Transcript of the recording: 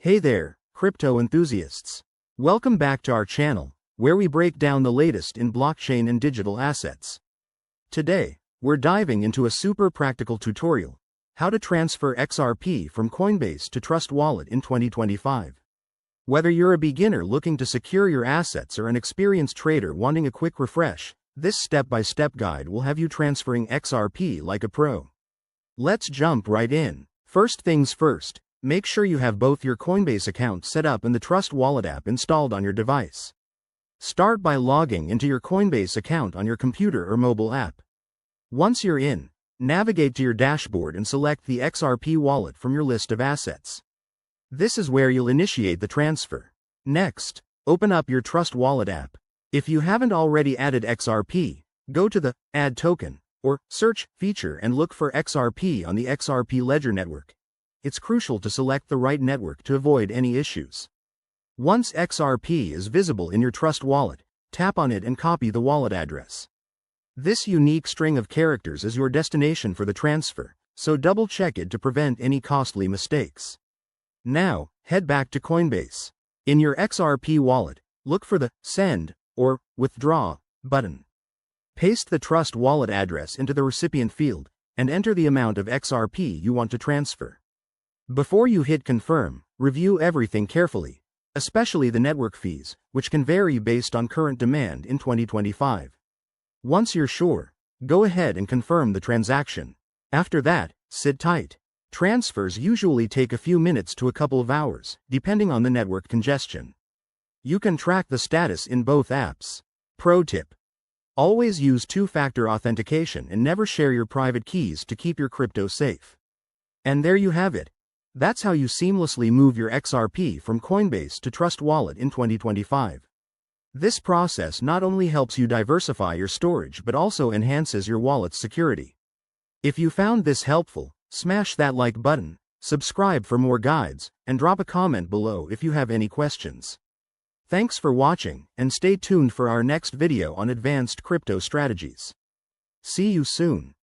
Hey there, crypto enthusiasts. Welcome back to our channel, where we break down the latest in blockchain and digital assets. Today, we're diving into a super practical tutorial, how to transfer XRP from Coinbase to Trust Wallet in 2025. Whether you're a beginner looking to secure your assets or an experienced trader wanting a quick refresh, this step-by-step guide will have you transferring XRP like a pro. Let's jump right in. First things first. Make sure you have both your Coinbase account set up and the Trust Wallet app installed on your device. Start by logging into your Coinbase account on your computer or mobile app. Once you're in, navigate to your dashboard and select the XRP wallet from your list of assets. This is where you'll initiate the transfer. Next, open up your Trust Wallet app. If you haven't already added XRP, go to the Add Token or Search feature and look for XRP on the XRP Ledger network. It's crucial to select the right network to avoid any issues. Once XRP is visible in your Trust Wallet, tap on it and copy the wallet address. This unique string of characters is your destination for the transfer, so double-check it to prevent any costly mistakes. Now, head back to Coinbase. In your XRP wallet, look for the Send or Withdraw button. Paste the Trust Wallet address into the recipient field, and enter the amount of XRP you want to transfer. Before you hit confirm, review everything carefully, especially the network fees, which can vary based on current demand in 2025. Once you're sure, go ahead and confirm the transaction. After that, sit tight. Transfers usually take a few minutes to a couple of hours, depending on the network congestion. You can track the status in both apps. Pro tip: always use two-factor authentication and never share your private keys to keep your crypto safe. And there you have it. That's how you seamlessly move your XRP from Coinbase to Trust Wallet in 2025. This process not only helps you diversify your storage but also enhances your wallet's security. If you found this helpful, smash that like button, subscribe for more guides, and drop a comment below if you have any questions. Thanks for watching, and stay tuned for our next video on advanced crypto strategies. See you soon.